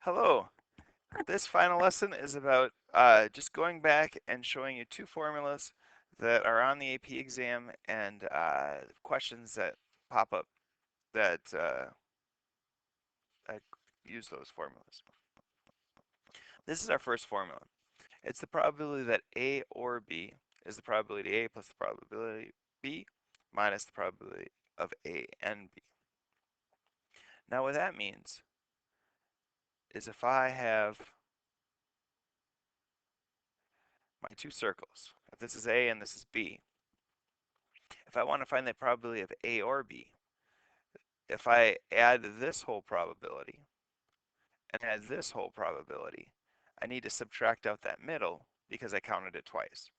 Hello. This final lesson is about just going back and showing you two formulas that are on the AP exam and questions that pop up that use those formulas. This is our first formula. It's the probability that A or B is the probability A plus the probability B minus the probability of A and B. Now what that means is if I have my two circles, if this is A and this is B, if I want to find the probability of A or B, if I add this whole probability and add this whole probability, I need to subtract out that middle because I counted it twice.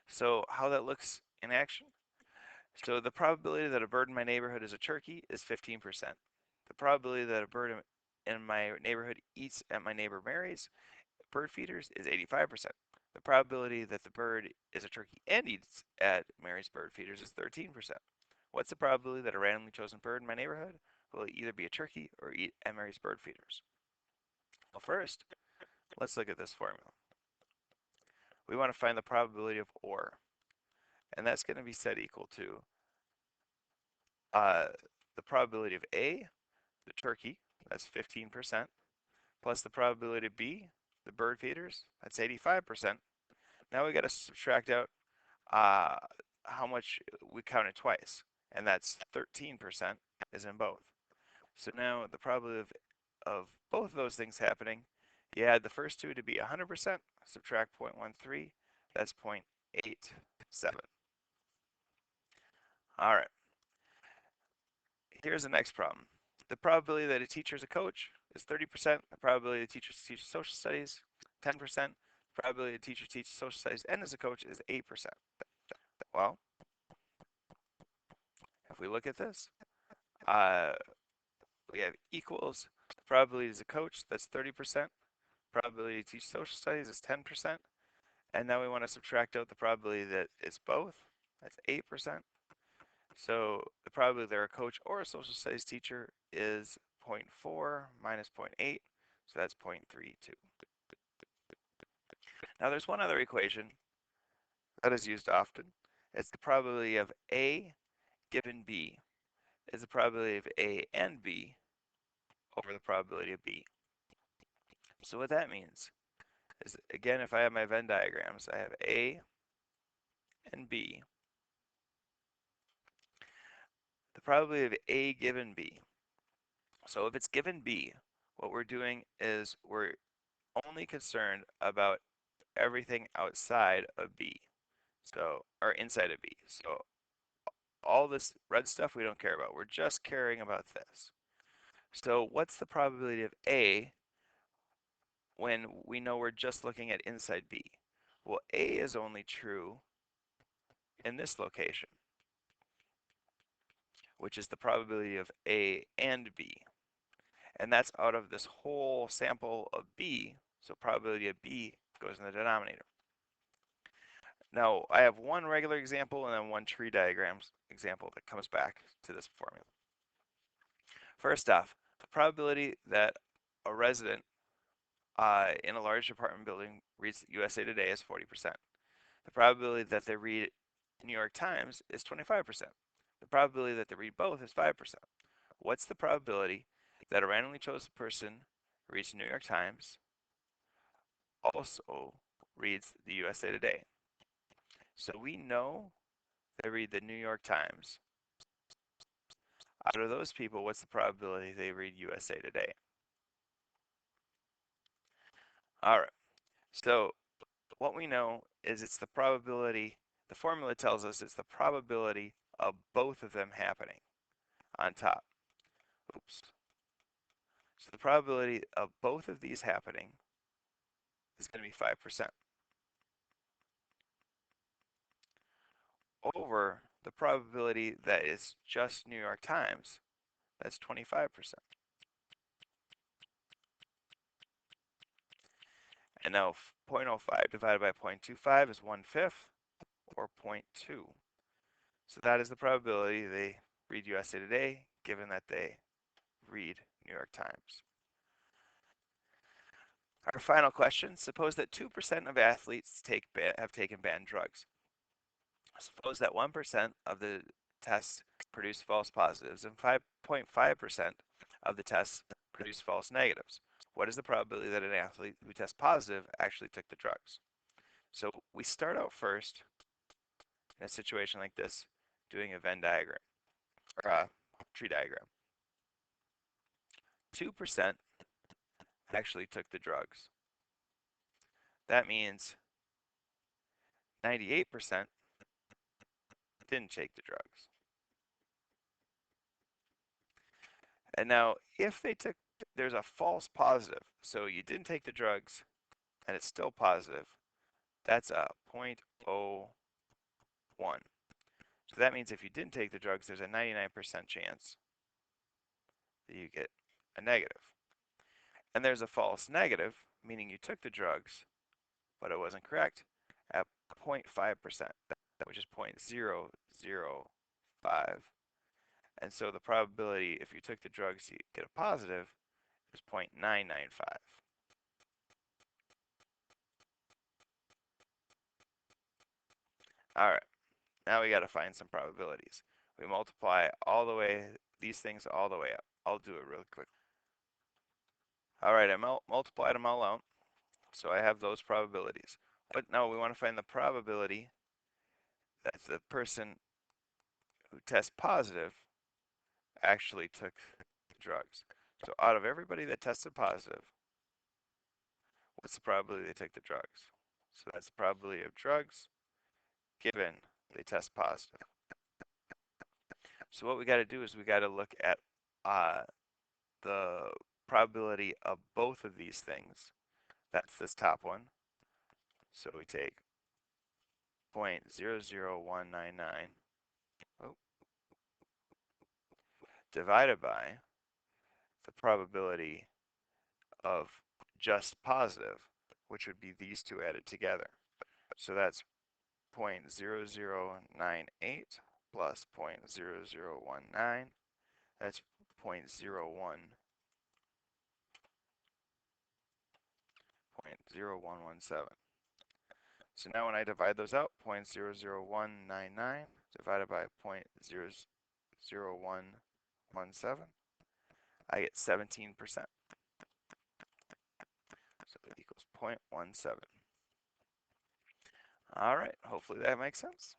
So how that looks in action? So the probability that a bird in my neighborhood is a turkey is 15%. The probability that a bird in my neighborhood eats at my neighbor Mary's bird feeders is 85%. The probability that the bird is a turkey and eats at Mary's bird feeders is 13%. What's the probability that a randomly chosen bird in my neighborhood will either be a turkey or eat at Mary's bird feeders? Well, first, let's look at this formula. We want to find the probability of OR, and that's going to be set equal to the probability of A, the turkey, that's 15%, plus the probability of B, the bird feeders, that's 85%. Now we got to subtract out how much we counted twice, and that's 13% is in both. So now the probability of both of those things happening, you add the first two to be 100%, subtract 0.13, that's 0.87. All right, here's the next problem. The probability that a teacher is a coach is 30%. The probability a teacher teaches social studies, 10%. The probability a teacher teaches social studies and is a coach is 8%. Well, if we look at this, we have equals. The probability is a coach, that's 30%. Probability to teach social studies is 10%. And now we want to subtract out the probability that it's both. That's 8%. So the probability they're a coach or a social studies teacher is 0.4 minus 0.8. So that's 0.32. Now there's one other equation that is used often. It's the probability of A given B is the probability of A and B over the probability of B. So what that means is, again, if I have my Venn diagrams, I have A and B. The probability of A given B. So if it's given B, what we're doing is we're only concerned about everything outside of B. So, or inside of B. So all this red stuff we don't care about. We're just caring about this. So what's the probability of A when we know we're just looking at inside B? Well, A is only true in this location, which is the probability of A and B. And that's out of this whole sample of B, so probability of B goes in the denominator. Now, I have one regular example and then one tree diagrams example that comes back to this formula. First off, the probability that a resident in a large apartment building reads USA Today is 40%. The probability that they read New York Times is 25%. The probability that they read both is 5%. What's the probability that a randomly chosen person reads New York Times also reads the USA Today? So we know they read the New York Times. Out of those people, what's the probability they read USA Today? All right, so what we know is it's the probability, the formula tells us it's the probability of both of them happening on top. Oops. So the probability of both of these happening is going to be 5%. Over the probability that it's just New York Times, that's 25%. And now 0.05 divided by 0.25 is 1/5, or 0.2. So that is the probability they read USA Today, given that they read New York Times. Our final question, suppose that 2% of athletes have taken banned drugs. Suppose that 1% of the tests produce false positives and 5.5% of the tests produce false negatives. What is the probability that an athlete who tests positive actually took the drugs? So we start out first in a situation like this doing a Venn diagram or a tree diagram. 2% actually took the drugs. That means 98% didn't take the drugs. And now if they took, there's a false positive. So you didn't take the drugs and it's still positive. That's a 0.01. So that means if you didn't take the drugs, there's a 99% chance that you get a negative. And there's a false negative, meaning you took the drugs, but it wasn't correct, at 0.5%, which is 0.005. And so the probability if you took the drugs you get a positive is 0.995. All right, now we got to find some probabilities. We multiply all the way, these things all the way up. I'll do it real quick. All right, I multiplied them all out, so I have those probabilities. But now we want to find the probability that the person who tests positive actually took the drugs. So out of everybody that tested positive, what's the probability they took the drugs? So that's the probability of drugs given they test positive. So what we got to do is we got to look at the probability of both of these things. That's this top one. So we take 0.00199 divided by the probability of just positive, which would be these two added together. So that's 0.0098 plus 0.0019. That's 0.0117. So now when I divide those out, 0.00199 divided by 0.00117, I get 17%. So it equals 0.17. All right, hopefully that makes sense.